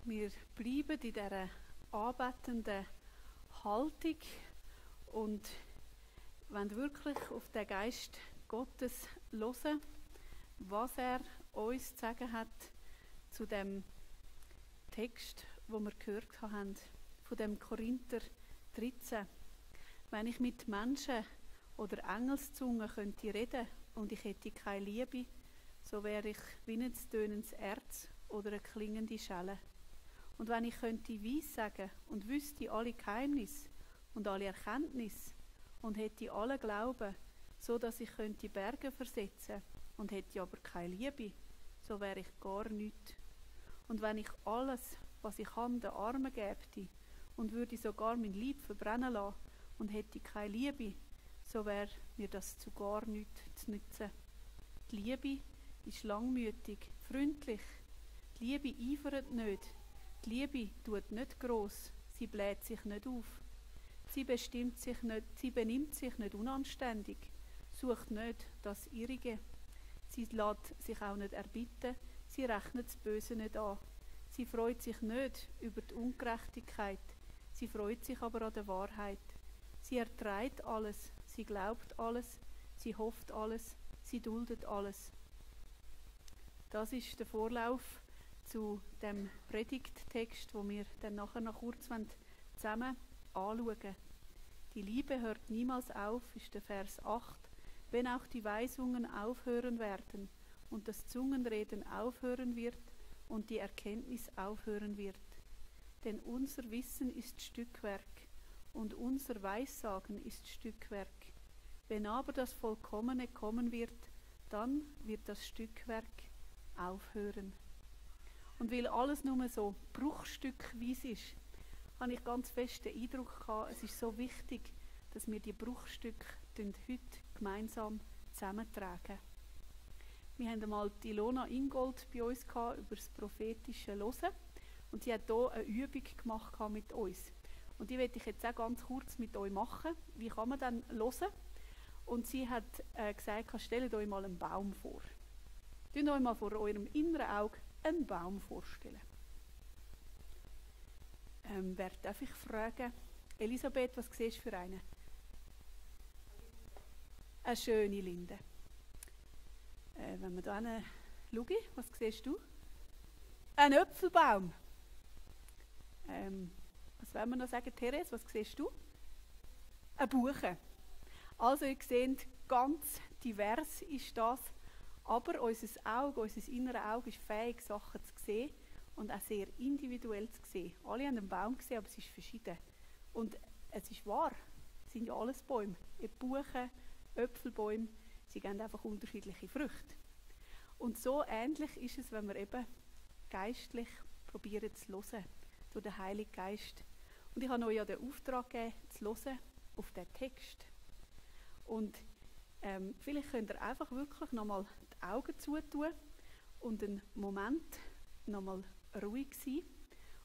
Wir bleiben in dieser anbetenden Haltung und wollen wirklich auf den Geist Gottes hören, was er uns zu sagen hat zu dem Text, wo wir gehört haben, von dem Korinther 13. Wenn ich mit Menschen oder Engelszungen könnte reden und ich hätte keine Liebe, so wäre ich wie ein tönendes Erz oder eine klingende Schelle. Und wenn ich könnte Weissagen und wüsste alle Geheimnisse und alle Erkenntnisse und hätte alle Glauben, so dass ich könnte Berge versetzen und hätte aber keine Liebe, so wäre ich gar nichts. Und wenn ich alles, was ich habe, den Armen gäbe und würde sogar mein Leib verbrennen lassen und hätte keine Liebe, so wäre mir das zu gar nichts zu nützen. Die Liebe ist langmütig, freundlich. Die Liebe eifert nicht. Die Liebe tut nicht gross, sie bläht sich nicht auf. Sie benimmt sich nicht unanständig, sucht nicht das Ihrige. Sie lässt sich auch nicht erbitten, sie rechnet das Böse nicht an. Sie freut sich nicht über die Ungerechtigkeit, sie freut sich aber an der Wahrheit. Sie erträgt alles, sie glaubt alles, sie hofft alles, sie duldet alles. Das ist der Vorlauf zu dem Predigttext, wo wir dann nachher noch kurz zusammen anschauen. Die Liebe hört niemals auf, ist der Vers 8. Wenn auch die Weisungen aufhören werden und das Zungenreden aufhören wird und die Erkenntnis aufhören wird. Denn unser Wissen ist Stückwerk und unser Weissagen ist Stückwerk. Wenn aber das Vollkommene kommen wird, dann wird das Stückwerk aufhören. Und weil alles nur so bruchstückweise ist, habe ich ganz fest den Eindruck gehabt, es ist so wichtig, dass wir die Bruchstücke heute gemeinsam zusammentragen. Wir haben einmal die Ilona Ingold bei uns gehabt, über das prophetische Hören. Und sie hat hier eine Übung gemacht mit uns. Und die werde ich jetzt auch ganz kurz mit euch machen. Wie kann man dann hören? Und sie hat gesagt, stellt euch mal einen Baum vor. Stellt euch mal vor eurem inneren Auge einen Baum vorstellen. Wer darf ich fragen? Elisabeth, was siehst du für einen? Eine schöne Linde. Wenn wir da schauen, was siehst du? Ein Äpfelbaum. Was wollen wir noch sagen, Therese, was siehst du? Eine Buche. Also ihr seht, ganz divers ist das, aber unser Auge, unser inneres Auge ist fähig, Sachen zu sehen und auch sehr individuell zu sehen. Alle haben einen Baum gesehen, aber es ist verschieden. Und es ist wahr, es sind ja alles Bäume. Buchen, Äpfelbäume, sie geben einfach unterschiedliche Früchte. Und so ähnlich ist es, wenn wir eben geistlich probieren zu hören, durch den Heiligen Geist. Und ich habe euch ja den Auftrag gegeben, zu hören auf den Text. Und vielleicht könnt ihr einfach wirklich nochmal die Augen zutun und einen Moment nochmal ruhig sein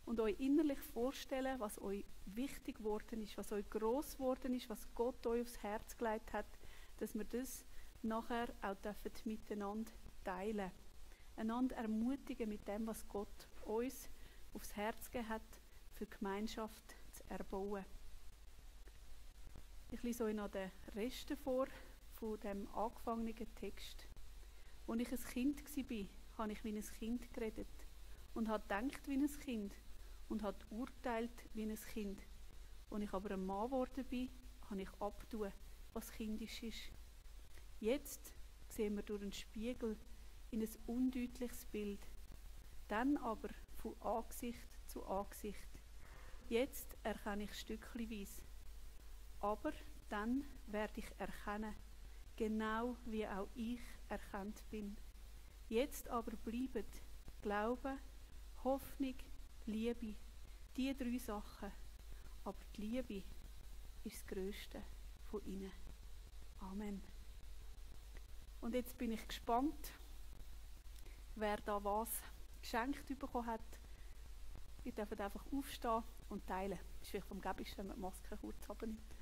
und euch innerlich vorstellen, was euch wichtig geworden ist, was euch gross geworden ist, was Gott euch aufs Herz gelegt hat, dass wir das nachher auch miteinander teilen dürfen. Einander ermutigen mit dem, was Gott uns aufs Herz gegeben hat, für die Gemeinschaft zu erbauen. Ich lese euch noch den Rest vor von dem angefangenen Text. Als ich ein Kind war, habe ich wie ein Kind geredet und habe gedacht wie ein Kind und habe urteilt wie ein Kind. Als ich aber ein Mann geworden bin, habe ich abgetan, was kindisch ist. Jetzt sehen wir durch einen Spiegel in ein undeutliches Bild, dann aber von Angesicht zu Angesicht. Jetzt erkenne ich stückchenweise, aber dann werde ich erkennen, genau wie auch ich erkannt bin. Jetzt aber bleiben Glaube, Hoffnung, Liebe, die 3 Sachen. Aber die Liebe ist das Grösste von ihnen. Amen. Und jetzt bin ich gespannt, wer da was geschenkt bekommen hat. Ihr dürft einfach aufstehen und teilen. Das ist vielleicht am gäbigsten, wenn man die Maske kurz abnimmt.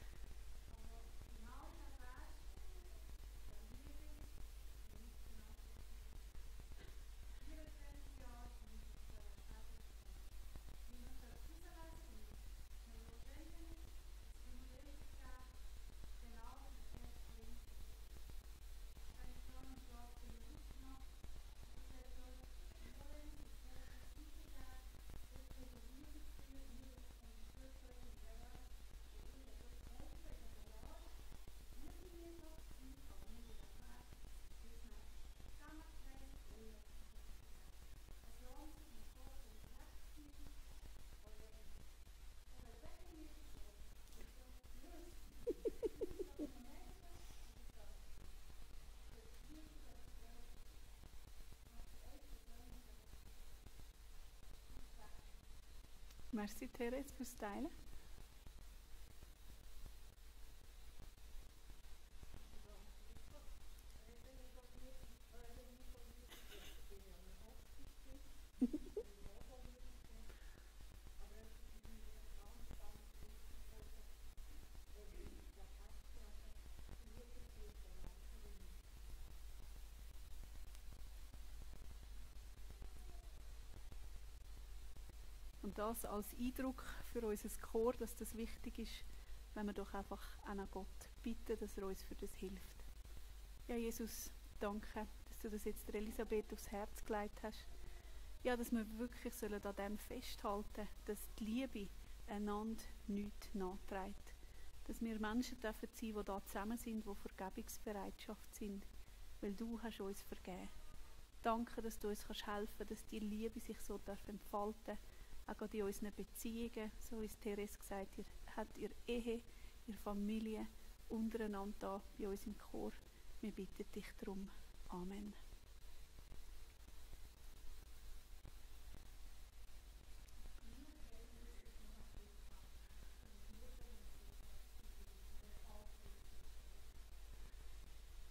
Merci, Therese, fürs Teilen. Und das als Eindruck für unser Chor, dass das wichtig ist, wenn wir doch einfach an Gott bitten, dass er uns für das hilft. Ja, Jesus, danke, dass du das jetzt der Elisabeth aufs Herz gelegt hast. Ja, dass wir wirklich sollen an dem festhalten, dass die Liebe einander nichts nachträgt. Dass wir Menschen dürfen sein, die da zusammen sind, die Vergebungsbereitschaft sind, weil du hast uns vergeben. Danke, dass du uns helfen kannst, dass die Liebe sich so entfalten darf, auch gerade in unseren Beziehungen, so wie es Therese gesagt hat, habt ihr Ehe, ihr Familie, untereinander da bei uns im Chor. Wir bitten dich darum. Amen.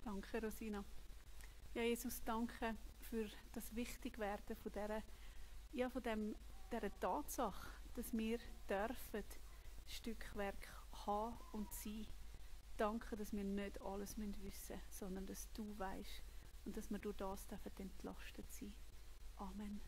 Danke, Rosina. Ja, Jesus, danke für das Wichtigwerden von dieser Tatsache, dass wir dürfen Stückwerk haben und sein. Danke, dass wir nicht alles wissen müssen, sondern dass du weißt und dass wir durch das entlastet sein dürfen. Amen.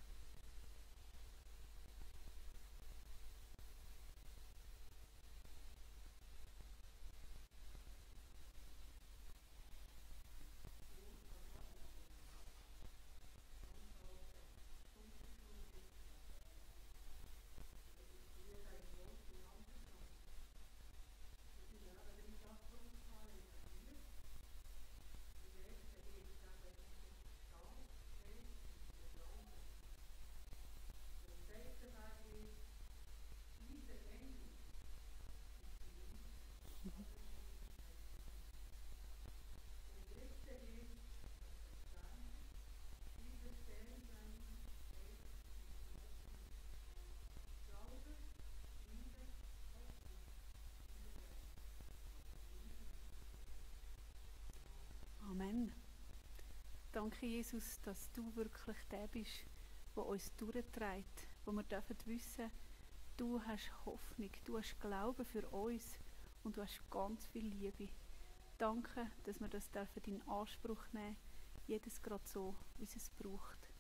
Amen. Danke, Jesus, dass du wirklich der bist, der uns durchträgt, wo wir dürfen wissen, du hast Hoffnung, du hast Glauben für uns und du hast ganz viel Liebe. Danke, dass wir das dürfen in Anspruch nehmen, jedes gerade so, wie es braucht.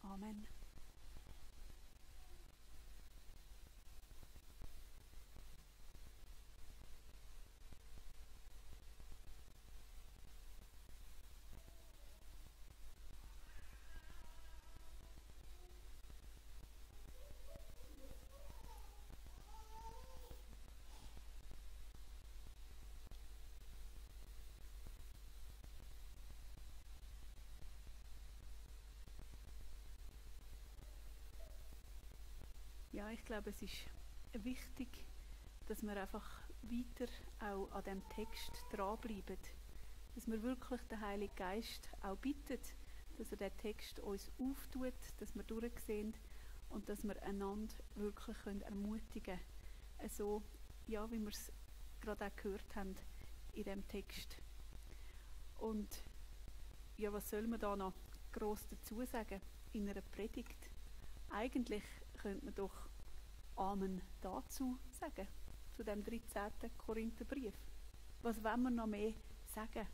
Amen. Ja, ich glaube, es ist wichtig, dass wir einfach weiter auch an dem Text dranbleiben. Dass wir wirklich den Heiligen Geist auch bitten, dass er den Text uns auftut, dass wir durchsehen und dass wir einander wirklich ermutigen können. So, ja, wie wir es gerade auch gehört haben in dem Text. Und ja, was soll man da noch gross dazu sagen in einer Predigt? Eigentlich könnte man doch Amen dazu sagen, zu dem 13. Korintherbrief. Was wollen wir noch mehr sagen?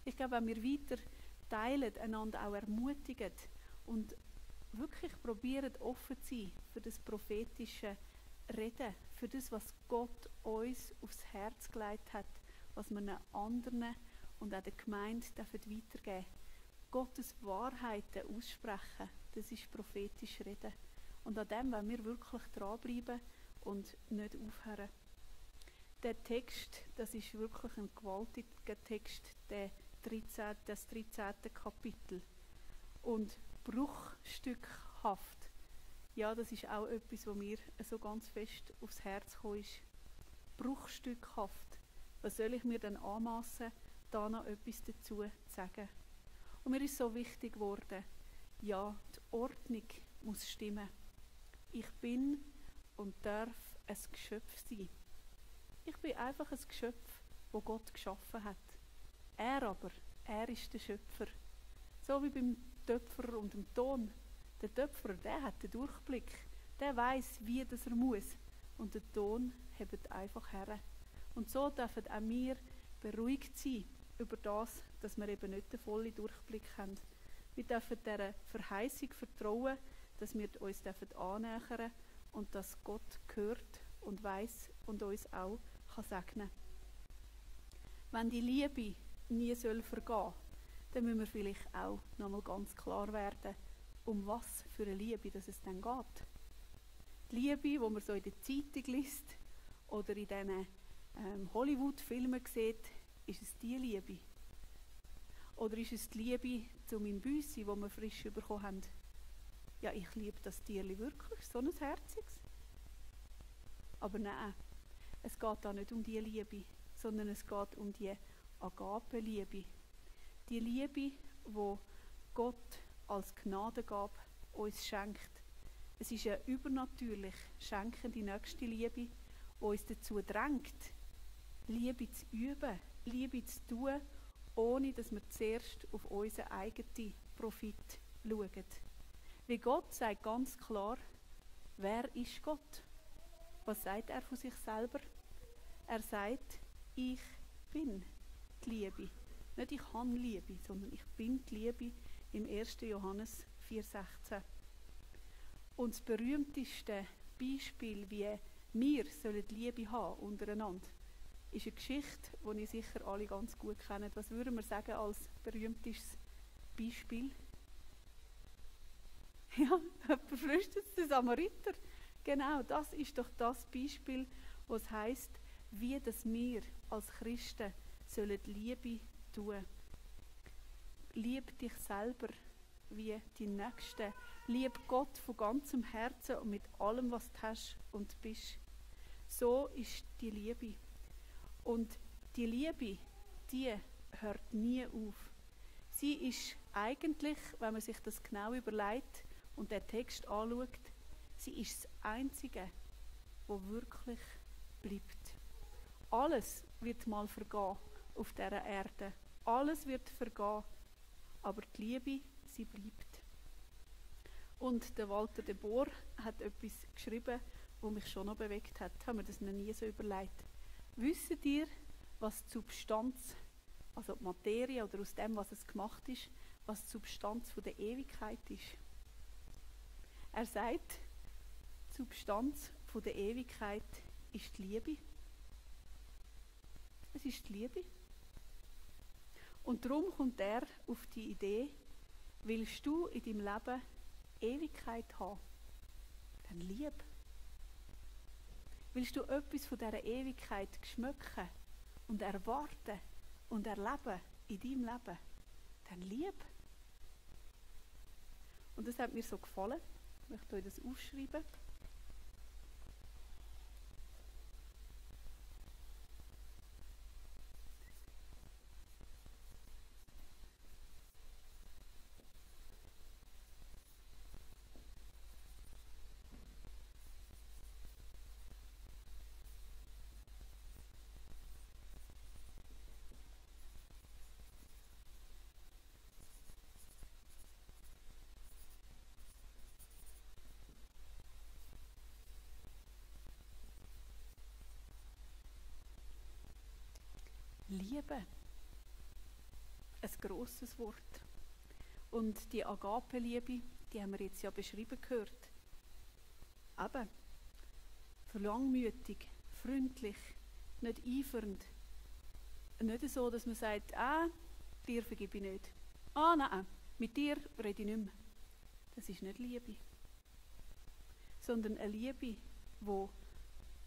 Ich glaube, wenn wir weiter teilen, einander auch ermutigen und wirklich probieren, offen zu sein für das prophetische Reden, für das, was Gott uns aufs Herz gelegt hat, was wir den anderen und auch der Gemeinde weitergeben dürfen. Gottes Wahrheiten aussprechen, das ist prophetisch Reden. Und an dem wollen wir wirklich dranbleiben und nicht aufhören. Der Text, das ist wirklich ein gewaltiger Text, das 13. Kapitel. Und bruchstückhaft, ja, das ist auch etwas, was mir so ganz fest aufs Herz gekommen ist. Bruchstückhaft. Was soll ich mir denn anmassen, da noch etwas dazu zu sagen? Und mir ist so wichtig geworden, ja, die Ordnung muss stimmen. Ich bin und darf ein Geschöpf sein. Ich bin einfach ein Geschöpf, das Gott geschaffen hat. Er ist der Schöpfer. So wie beim Töpfer und dem Ton. Der Töpfer, der hat den Durchblick. Der weiß, wie das er muss. Und der Ton hebt einfach her. Und so dürfen auch wir beruhigt sein über das, dass wir eben nicht den vollen Durchblick haben. Wir dürfen dieser Verheißung vertrauen, dass wir uns annähern dürfen und dass Gott hört und weiß und uns auch segnen kann. Wenn die Liebe nie vergehen soll, dann müssen wir vielleicht auch nochmal ganz klar werden, um was für eine Liebe dass es dann geht. Die Liebe, die man so in der Zeitung liest oder in diesen Hollywood-Filmen sieht, ist es die Liebe? Oder ist es die Liebe zu meinem Büssi, das wir frisch bekommen haben? Ja, ich liebe das Tierli wirklich, so ein herziges. Aber nein, es geht da nicht um die Liebe, sondern es geht um die Agape-Liebe. Die Liebe, die Gott als Gnadengabe uns schenkt. Es ist eine übernatürlich schenkende nächste Liebe, die uns dazu drängt, Liebe zu üben, Liebe zu tun, ohne dass wir zuerst auf unseren eigenen Profit schauen. Wie Gott sagt ganz klar, wer ist Gott? Was sagt er von sich selber? Er sagt, ich bin die Liebe. Nicht ich habe Liebe, sondern ich bin die Liebe im 1. Johannes 4,16. Und das berühmteste Beispiel, wie wir Liebe haben untereinander, ist eine Geschichte, die ihr sicher alle ganz gut kennt. Was würden wir sagen als berühmtestes Beispiel? Ja, befristet der Samariter. Genau, das ist doch das Beispiel, was heisst, wie dass wir als Christen sollen Liebe tun. Lieb dich selber wie die Nächsten. Lieb Gott von ganzem Herzen und mit allem, was du hast und bist. So ist die Liebe. Und die Liebe, die hört nie auf. Sie ist eigentlich, wenn man sich das genau überlegt und den Text anschaut, sie ist das Einzige, was wirklich bleibt. Alles wird mal vergehen auf dieser Erde. Alles wird vergehen, aber die Liebe, sie bleibt. Und der Walter de Boer hat etwas geschrieben, das mich schon noch bewegt hat. Haben wir das noch nie so überlegt. Wisst ihr, was die Substanz, also die Materie oder aus dem, was es gemacht ist, was die Substanz von der Ewigkeit ist? Er sagt, die Substanz von der Ewigkeit ist die Liebe. Es ist die Liebe. Und darum kommt er auf die Idee, willst du in deinem Leben Ewigkeit haben, dann lieb. Willst du etwas von dieser Ewigkeit schmecken und erwarten und erleben in deinem Leben, dann lieb. Und das hat mir so gefallen. Ich möchte euch das aufschreiben. Liebe. Ein grosses Wort. Und die Agape-Liebe, die haben wir jetzt ja beschrieben gehört. Eben, langmütig, freundlich, nicht eifernd. Nicht so, dass man sagt, dir vergebe ich nicht. Nein, mit dir rede ich nicht mehr. Das ist nicht Liebe. Sondern eine Liebe, die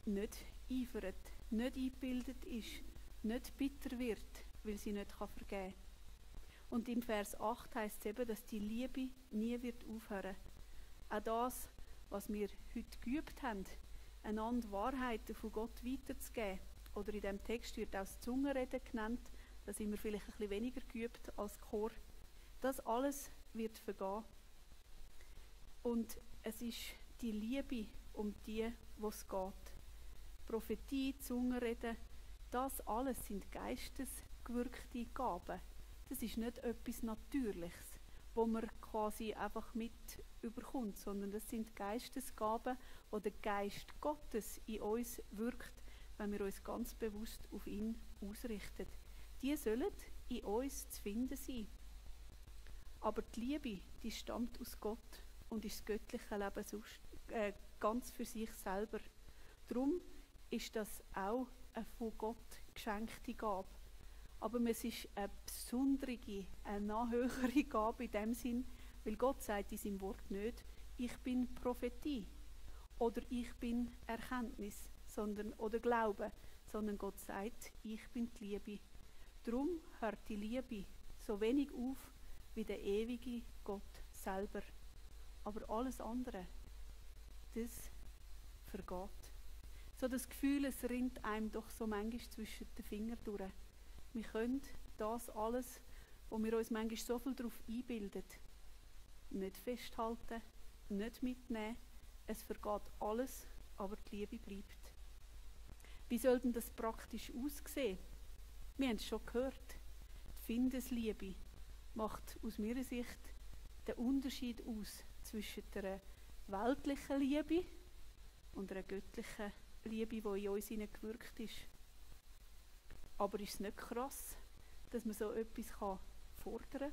nicht eifert, nicht eingebildet ist, nicht bitter wird, weil sie nicht vergeben kann. Und im Vers 8 heisst es eben, dass die Liebe nie wird aufhören. Auch das, was wir heute geübt haben, einander Wahrheiten von Gott weiterzugeben, oder in diesem Text wird auch das Zungenreden genannt, da sind wir vielleicht ein bisschen weniger geübt als Chor. Das alles wird vergehen. Und es ist die Liebe, um die es geht. Prophetie, Zungenreden, das alles sind geistesgewirkte Gaben. Das ist nicht etwas Natürliches, wo man quasi einfach mit überkommt, sondern das sind Geistesgaben, wo der Geist Gottes in uns wirkt, wenn wir uns ganz bewusst auf ihn ausrichten. Die sollen in uns zu finden sein. Aber die Liebe, die stammt aus Gott und ist das göttliche Leben ganz für sich selber. Darum ist das auch eine von Gott geschenkte Gabe. Aber es ist eine besondere, eine noch höhere Gabe in dem Sinn, weil Gott sagt in seinem Wort nicht, ich bin Prophetie oder ich bin Erkenntnis oder Glaube, sondern Gott sagt, ich bin die Liebe. Darum hört die Liebe so wenig auf wie der ewige Gott selber. Aber alles andere, das vergeht. So das Gefühl, es rinnt einem doch so manchmal zwischen den Fingern durch. Wir können das alles, wo wir uns manchmal so viel darauf einbilden, nicht festhalten, nicht mitnehmen. Es vergeht alles, aber die Liebe bleibt. Wie soll denn das praktisch aussehen? Wir haben es schon gehört. Die Findesliebe macht aus meiner Sicht den Unterschied aus zwischen der weltlichen Liebe und einer göttlichen Liebe, die in uns hineingewirkt ist. Aber ist es nicht krass, dass man so etwas fordern kann?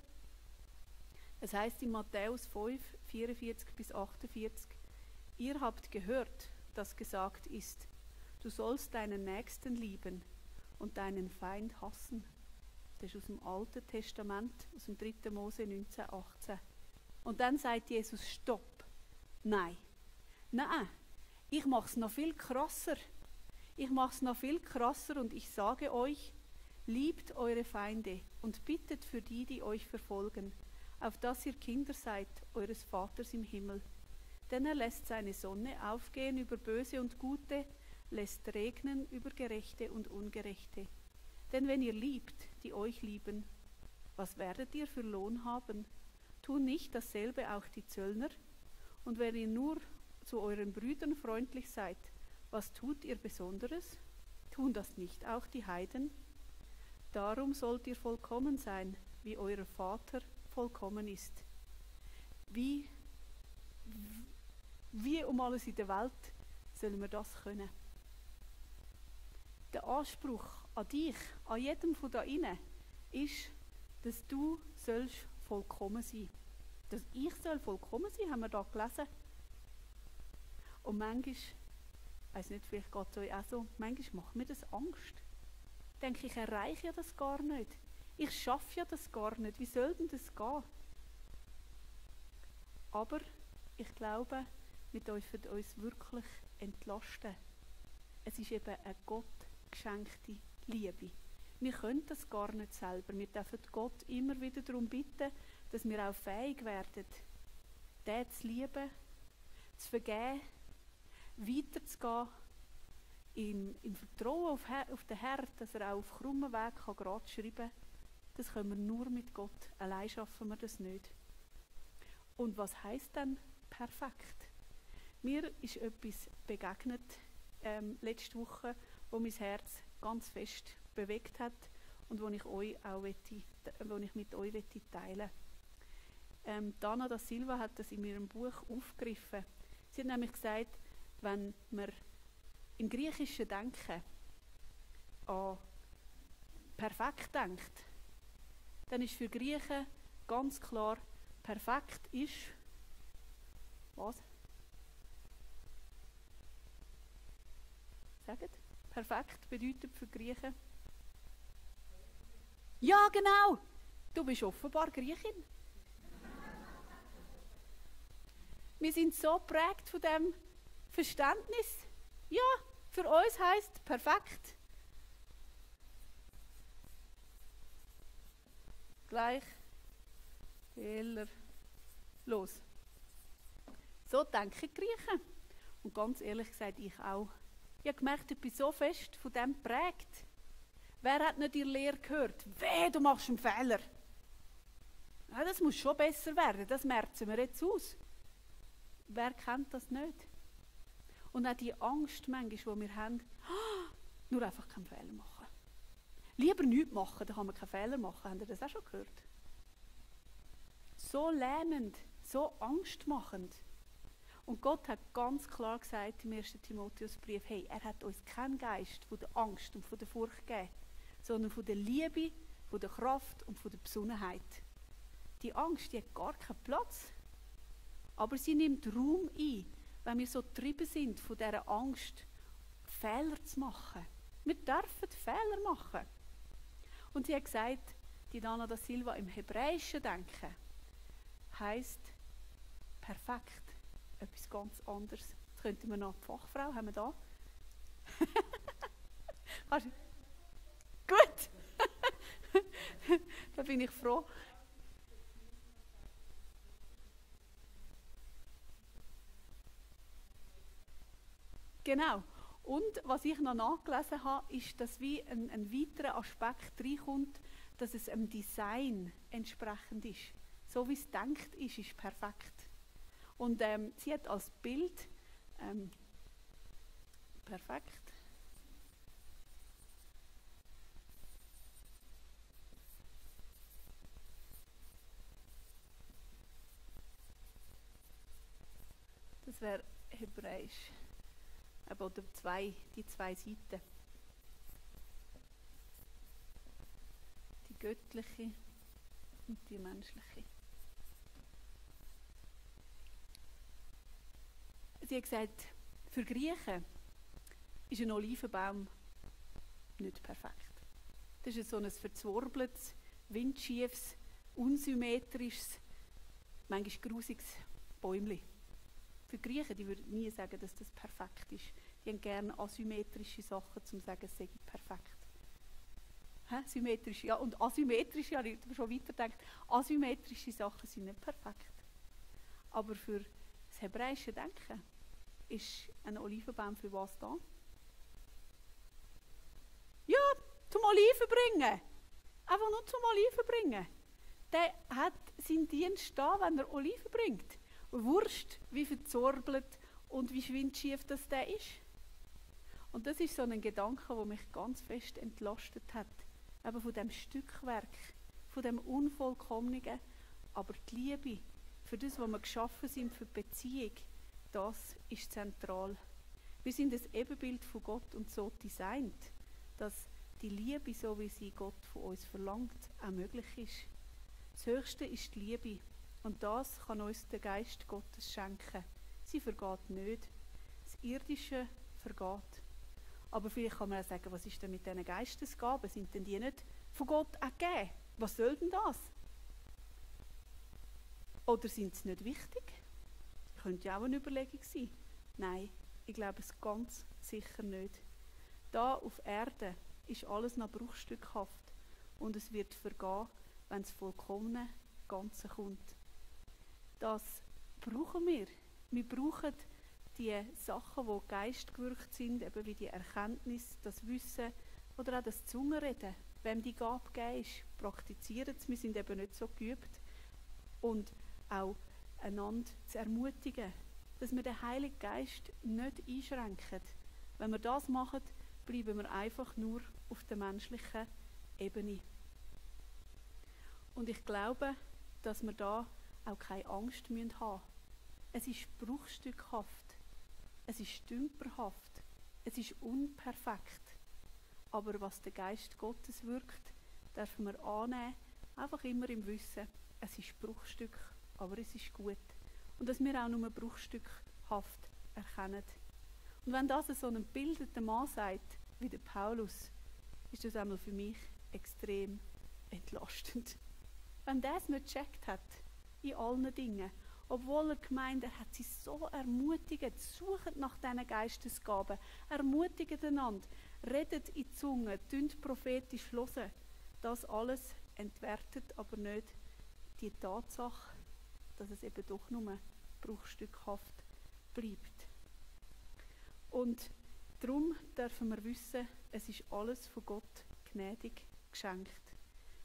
Es heisst in Matthäus 5, 44 bis 48, ihr habt gehört, dass gesagt ist, du sollst deinen Nächsten lieben und deinen Feind hassen. Das ist aus dem Alten Testament, aus dem 3. Mose 19, 18. Und dann sagt Jesus, stopp. Nein, ich mache es noch viel krasser. Ich mache es noch viel krasser und ich sage euch, liebt eure Feinde und bittet für die, die euch verfolgen, auf dass ihr Kinder seid eures Vaters im Himmel. Denn er lässt seine Sonne aufgehen über Böse und Gute, lässt regnen über Gerechte und Ungerechte. Denn wenn ihr liebt, die euch lieben, was werdet ihr für Lohn haben? Tun nicht dasselbe auch die Zöllner? Und wenn ihr nur zu euren Brüdern freundlich seid, was tut ihr Besonderes? Tun das nicht auch die Heiden? Darum sollt ihr vollkommen sein, wie euer Vater vollkommen ist. Wie um alles in der Welt sollen wir das können? Der Anspruch an dich, an jedem von da innen, ist, dass du sollst vollkommen sein. Dass ich soll vollkommen sein, haben wir da gelesen. Und manchmal, ich weiss nicht, vielleicht geht es euch auch so, manchmal macht mir das Angst. Ich denke, ich erreiche ja das gar nicht. Ich schaffe ja das gar nicht. Wie soll denn das gehen? Aber ich glaube, wir dürfen uns wirklich entlasten. Es ist eben eine Gott geschenkte Liebe. Wir können das gar nicht selber. Wir dürfen Gott immer wieder darum bitten, dass wir auch fähig werden, den zu lieben, zu vergeben, weiterzugehen, im Vertrauen auf den Herrn, dass er auch auf krummen Weg gerade schreiben kann. Das können wir nur mit Gott. Allein schaffen wir das nicht. Und was heisst dann perfekt? Mir ist etwas begegnet letzte Woche, wo mein Herz ganz fest bewegt hat und wo ich mit euch teilen möchte. Dana da Silva hat das in ihrem Buch aufgegriffen. Sie hat nämlich gesagt, wenn wir im griechischen Denken an perfekt denkt, dann ist für Griechen ganz klar, perfekt ist was? Sagt? Perfekt bedeutet für Griechen? Ja, genau! Du bist offenbar Griechin. Wir sind so geprägt von dem Verständnis. Ja, für uns heisst perfekt gleich Fehler los. So denken die Griechen. Und ganz ehrlich gesagt, ich auch. Ich habe gemerkt, ich bin so fest von dem geprägt. Wer hat nicht in der Lehre gehört? Weh, du machst einen Fehler. Ja, das muss schon besser werden, das merzen wir jetzt aus. Wer kennt das nicht? Und auch die Angst manchmal, die wir haben, nur einfach keinen Fehler machen. Lieber nichts machen, dann kann man keinen Fehler machen. Habt ihr das auch schon gehört? So lähmend, so angstmachend. Und Gott hat ganz klar gesagt im 1. Timotheusbrief, hey, er hat uns keinen Geist von der Angst und von der Furcht gegeben, sondern von der Liebe, von der Kraft und von der Besonnenheit. Die Angst, die hat gar keinen Platz. Aber sie nimmt Raum ein, wenn wir so getrieben sind von dieser Angst, Fehler zu machen. Wir dürfen Fehler machen. Und sie hat gesagt, die Dana da Silva, im Hebräischen denken, heisst perfekt. Etwas ganz anderes. Jetzt könnten wir noch die Fachfrau, haben wir da? Gut! Da bin ich froh. Genau. Und was ich noch nachgelesen habe, ist, dass wie ein weiterer Aspekt reinkommt, dass es einem Design entsprechend ist. So wie es gedacht ist perfekt. Und sie hat als Bild perfekt. Das wäre Hebräisch. Oder die zwei Seiten. Die göttliche und die menschliche. Sie hat gesagt, für Griechen ist ein Olivenbaum nicht perfekt. Das ist so ein verzwirbeltes, windschiefes, unsymmetrisches, manchmal grusiges Bäumchen. Für Griechen, die würden nie sagen, dass das perfekt ist. Die haben gerne asymmetrische Sachen, um zu sagen, es sei perfekt. Symmetrisch, ja, und asymmetrische, ja, ich habe schon weiter gedacht, asymmetrische Sachen sind nicht perfekt. Aber für das hebräische Denken ist ein Olivenbaum für was da? Ja, zum Oliven bringen. Einfach nur zum Oliven bringen. Der hat seinen Dienst da, wenn er Oliven bringt. Wurscht, wie verzorbelt und wie windschief das der ist. Und das ist so ein Gedanke, der mich ganz fest entlastet hat. Eben von dem Stückwerk, von dem Unvollkommenen. Aber die Liebe, für das, was wir geschaffen sind, für die Beziehung, das ist zentral. Wir sind ein Ebenbild von Gott und so designt, dass die Liebe, so wie sie Gott von uns verlangt, auch möglich ist. Das Höchste ist die Liebe. Und das kann uns der Geist Gottes schenken. Sie vergeht nicht. Das Irdische vergeht. Aber vielleicht kann man auch sagen, was ist denn mit diesen Geistesgaben? Sind denn die nicht von Gott auch gegeben? Was soll denn das? Oder sind sie nicht wichtig? Könnte ja auch eine Überlegung sein. Nein, ich glaube es ganz sicher nicht. Da auf Erde ist alles noch bruchstückhaft und es wird vergehen, wenn das vollkommene Ganze kommt. Das brauchen wir. Wir brauchen die Sachen, die geistgewirkt sind, eben wie die Erkenntnis, das Wissen oder auch das Zungenreden. Wem die Gabe gegeben ist, praktizieren es. Wir sind eben nicht so geübt. Und auch einander zu ermutigen, dass wir den Heiligen Geist nicht einschränken. Wenn wir das machen, bleiben wir einfach nur auf der menschlichen Ebene. Und ich glaube, dass wir da auch keine Angst haben müssen. Es ist bruchstückhaft, es ist stümperhaft, es ist unperfekt. Aber was der Geist Gottes wirkt, dürfen wir annehmen, einfach immer im Wissen, es ist Bruchstück, aber es ist gut. Und dass wir auch nur bruchstückhaft erkennen. Und wenn das so ein gebildeter Mann sagt, wie der Paulus, ist das einmal für mich extrem entlastend. Wenn der es nicht gecheckt hat, in allen Dingen, obwohl er gemeint, er hat sie so ermutigt, sucht nach diesen Geistesgaben, ermutigt einander, redet in die Zunge, tönt prophetisch hören. Das alles entwertet aber nicht die Tatsache, dass es eben doch nur bruchstückhaft bleibt. Und darum dürfen wir wissen, es ist alles von Gott gnädig geschenkt.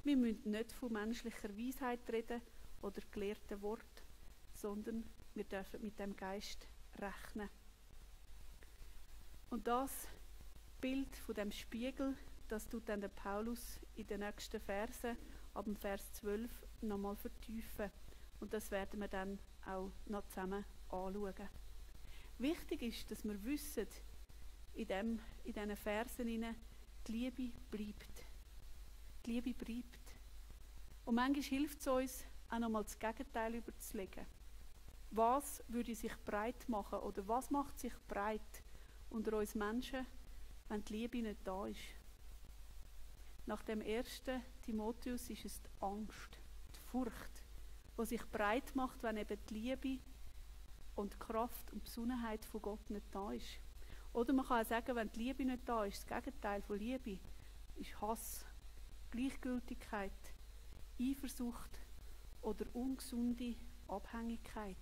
Wir müssen nicht von menschlicher Weisheit reden oder gelehrten Wort, sondern wir dürfen mit dem Geist rechnen. Und das Bild von dem Spiegel, das tut dann der Paulus in den nächsten Versen, ab dem Vers 12, nochmal vertiefen. Und das werden wir dann auch noch zusammen anschauen. Wichtig ist, dass wir wissen, in diesen Versen hinein, die Liebe bleibt. Die Liebe bleibt. Und manchmal hilft es uns, auch nochmal das Gegenteil überzulegen. Was würde sich breit machen oder was macht sich breit unter uns Menschen, wenn die Liebe nicht da ist? Nach dem 1. Timotheus ist es die Angst, die Furcht, die sich breit macht, wenn eben die Liebe und die Kraft und die Besonnenheit von Gott nicht da ist. Oder man kann auch sagen, wenn die Liebe nicht da ist, das Gegenteil von Liebe ist Hass, Gleichgültigkeit, Eifersucht oder ungesunde Abhängigkeit.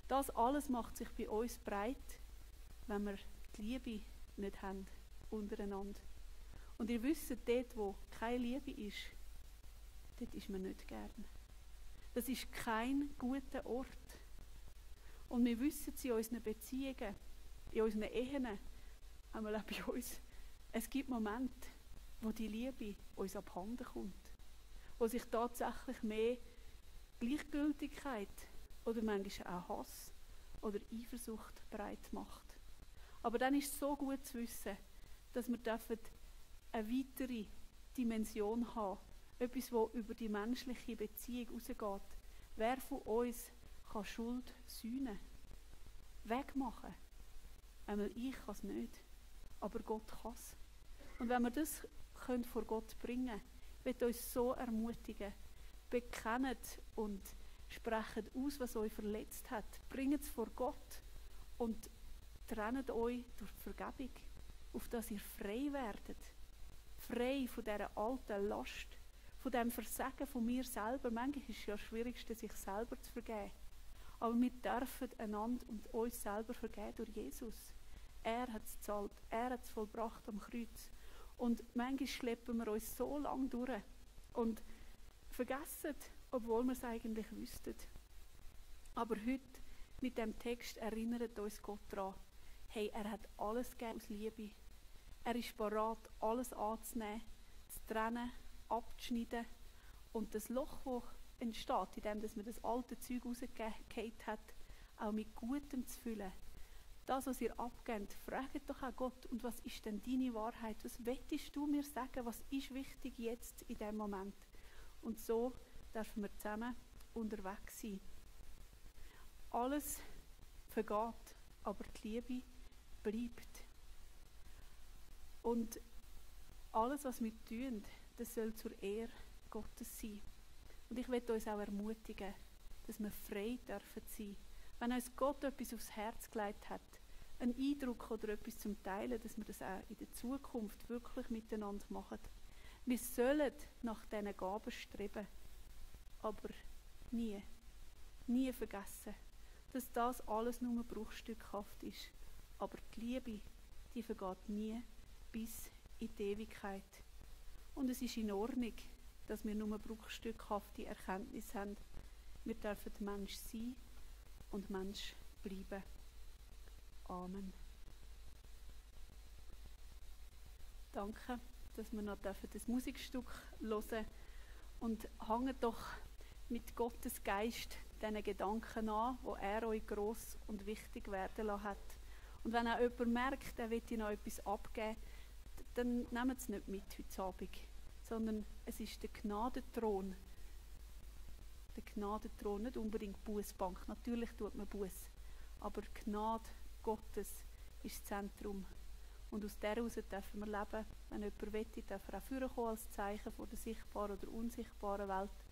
Das alles macht sich bei uns breit, wenn wir die Liebe nicht haben untereinander. Und ihr wisst, dort, wo keine Liebe ist, dort ist man nicht gern. Das ist kein guter Ort. Und wir wissen es in unseren Beziehungen, in unseren Ehen, einmal auch bei uns, es gibt Momente, wo die Liebe uns abhanden kommt. Wo sich tatsächlich mehr Gleichgültigkeit oder manchmal auch Hass oder Eifersucht breit macht. Aber dann ist es so gut zu wissen, dass wir eine weitere Dimension haben. Etwas, das über die menschliche Beziehung hinausgeht. Wer von uns kann Schuld sühnen? Wegmachen? Einmal ich kann es nicht, aber Gott kann es. Und wenn wir das vor Gott bringen können, ich will uns so ermutigen, bekennt und sprecht aus, was euch verletzt hat. Bringt es vor Gott und trennt euch durch die Vergebung, auf dass ihr frei werdet. Frei von dieser alten Last, von dem Versagen von mir selber. Manchmal ist es ja das Schwierigste, sich selber zu vergeben. Aber wir dürfen einander und uns selber vergeben durch Jesus. Er hat es gezahlt, er hat es vollbracht am Kreuz. Und manchmal schleppen wir uns so lange durch und vergessen, obwohl wir es eigentlich wüssten. Aber heute, mit dem Text, erinnert uns Gott daran, hey, er hat alles gegeben aus Liebe. Er ist bereit, alles anzunehmen, zu trennen, abzuschneiden und das Loch, das entsteht, indem man das alte Zeug rausgefallen hat, auch mit Gutem zu füllen. Das, was ihr abgebt, fragt doch auch Gott, und was ist denn deine Wahrheit? Was möchtest du mir sagen? Was ist wichtig jetzt in diesem Moment? Und so dürfen wir zusammen unterwegs sein. Alles vergeht, aber die Liebe bleibt. Und alles, was wir tun, das soll zur Ehre Gottes sein. Und ich möchte uns auch ermutigen, dass wir frei dürfen sein. Wenn uns Gott etwas aufs Herz gelegt hat, einen Eindruck oder etwas zum Teilen, dass wir das auch in der Zukunft wirklich miteinander machen. Wir sollen nach diesen Gaben streben, aber nie vergessen, dass das alles nur bruchstückhaft ist. Aber die Liebe, die vergeht nie bis in die Ewigkeit. Und es ist in Ordnung, dass wir nur bruchstückhafte Erkenntnis haben. Wir dürfen Mensch sein und Mensch bleiben. Amen. Danke, dass wir noch das Musikstück hören und hängt doch mit Gottes Geist diesen Gedanken an, wo er euch gross und wichtig werden lassen hat. Und wenn auch jemand merkt, er will noch etwas abgeben, dann nehmt es nicht mit heute Abend, sondern es ist der Gnadenthron. Der Gnadenthron, nicht unbedingt Bußbank. Natürlich tut man Buß, aber die Gnade Gottes ist das Zentrum. Und aus der heraus dürfen wir leben. Wenn jemand will, darf er auch vorkommen als Zeichen von der sichtbaren oder unsichtbaren Welt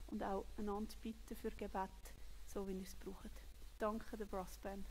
und auch einander bitten für Gebet, so wie ihr es braucht. Danke der Brassband.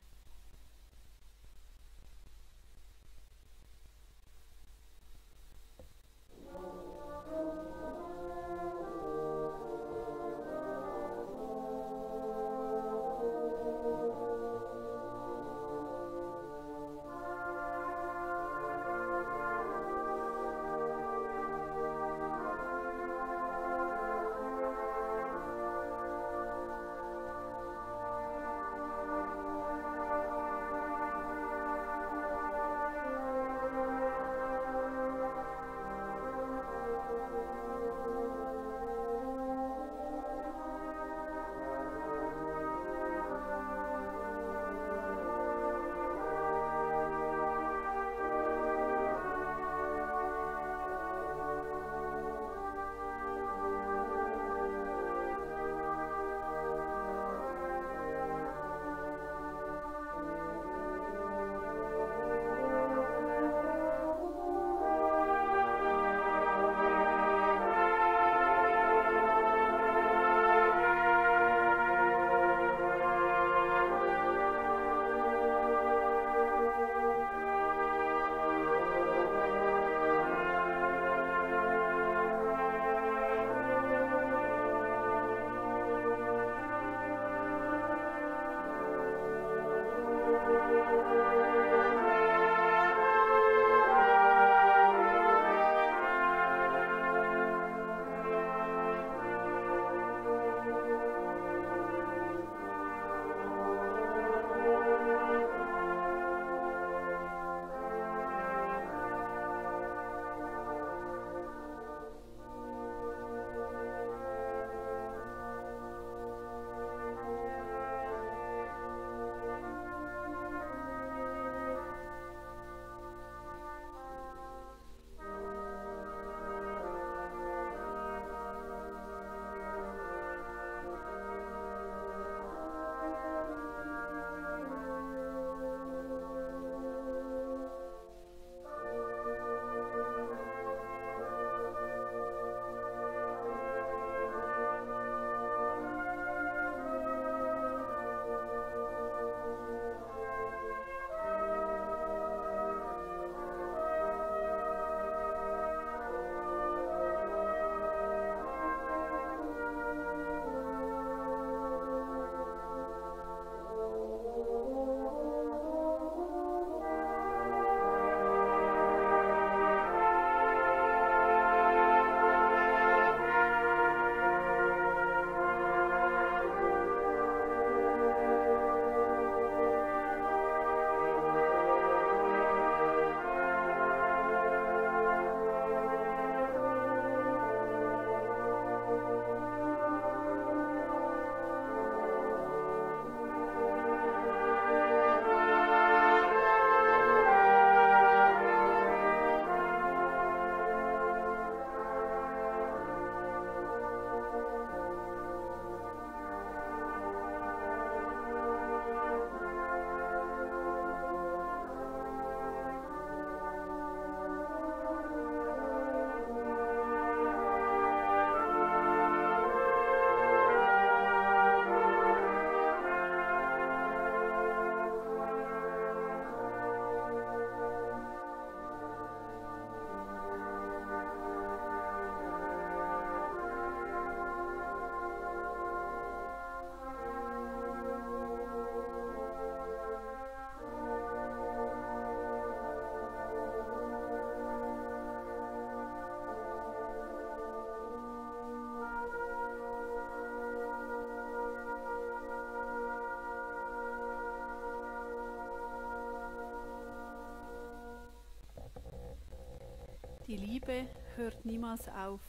Die Liebe hört niemals auf.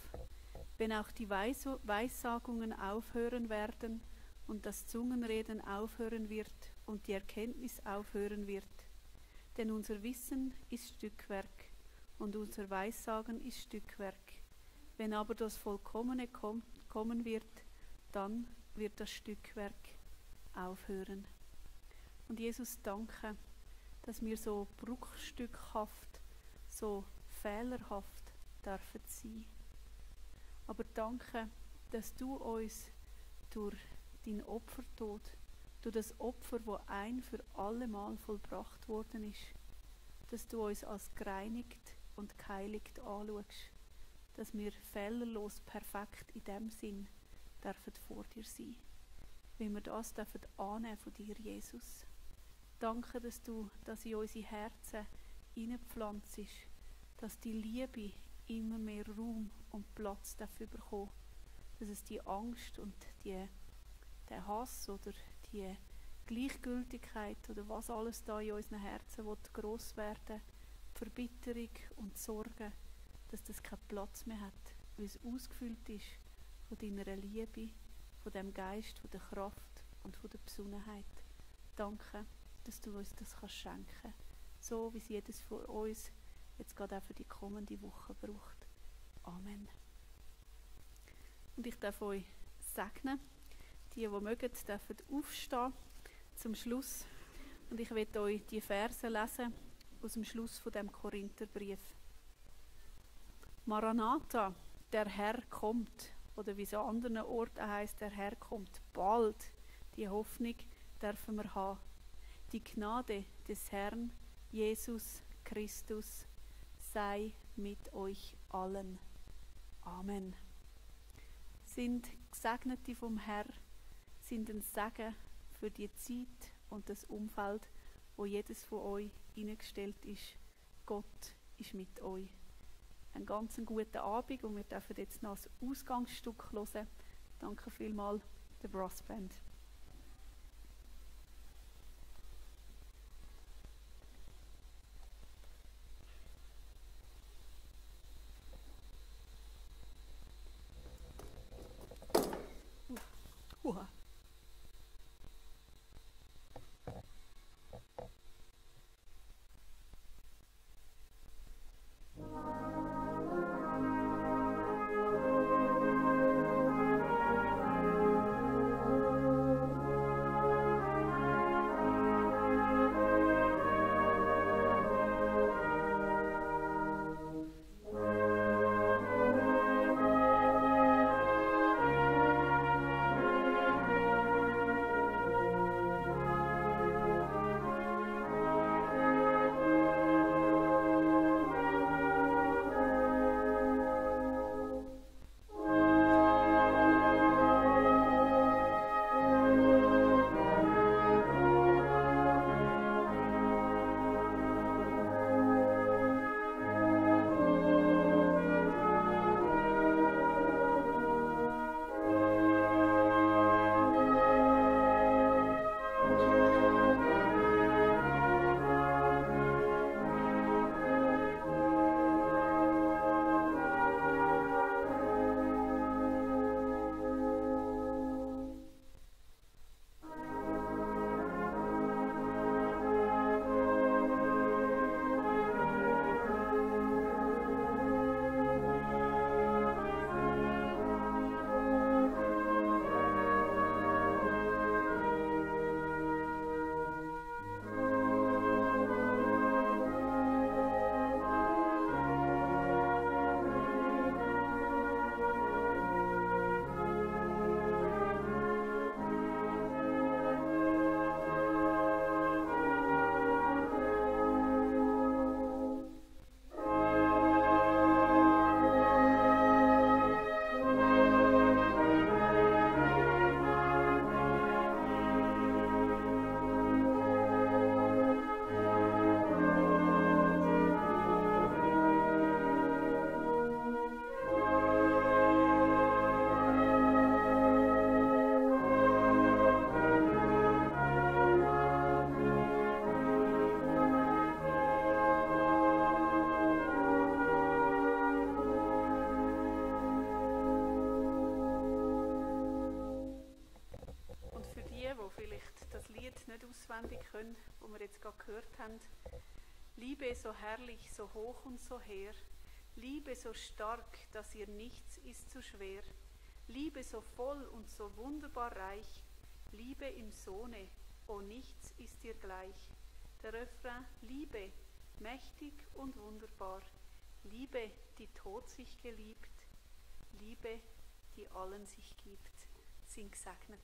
Wenn auch die Weissagungen aufhören werden und das Zungenreden aufhören wird und die Erkenntnis aufhören wird. Denn unser Wissen ist Stückwerk und unser Weissagen ist Stückwerk. Wenn aber das Vollkommene kommen wird, dann wird das Stückwerk aufhören. Und Jesus, danke, dass wir so bruchstückhaft, so fehlerhaft dürfen sein. Aber danke, dass du uns durch deinen Opfertod, durch das Opfer, das ein für alle Mal vollbracht worden ist, dass du uns als gereinigt und geheiligt anschaust, dass wir fehlerlos perfekt in dem Sinn dürfen vor dir sein, wie wir das dürfen annehmen von dir, Jesus. Danke, dass du das in unsere Herzen hineinpflanzt, dass die Liebe immer mehr Raum und Platz bekommt, dass es die Angst und der Hass oder die Gleichgültigkeit oder was alles da in unseren Herzen gross werden, Verbitterung und Sorge, dass das keinen Platz mehr hat, weil es ausgefüllt ist von deiner Liebe, von dem Geist, von der Kraft und von der Besonnenheit. Danke, dass du uns das schenken kannst, so wie es jedes von uns jetzt gerade auch für die kommende Woche braucht. Amen. Und ich darf euch segnen. Die mögen, dürfen aufstehen zum Schluss. Und ich werde euch die Verse lesen aus dem Schluss von dem Korintherbrief. Maranatha, der Herr kommt. Oder wie es an anderen Orten heisst, der Herr kommt bald. Die Hoffnung dürfen wir haben. Die Gnade des Herrn Jesus Christus sei mit euch allen. Amen. Sind Gesegnete vom Herrn, sind ein Segen für die Zeit und das Umfeld, wo jedes von euch hineingestellt ist. Gott ist mit euch. Einen ganz guten Abend und wir dürfen jetzt noch ein Ausgangsstück hören. Danke vielmals der Brassband. Lied nicht auswendig können, das wir jetzt gerade gehört haben. Liebe so herrlich, so hoch und so hehr, Liebe so stark, dass ihr nichts ist zu schwer, Liebe so voll und so wunderbar reich, Liebe im Sohne, oh nichts ist ihr gleich. Der Refrain, Liebe, mächtig und wunderbar, Liebe, die Tod sich geliebt, Liebe, die allen sich gibt. Sind gesegnet.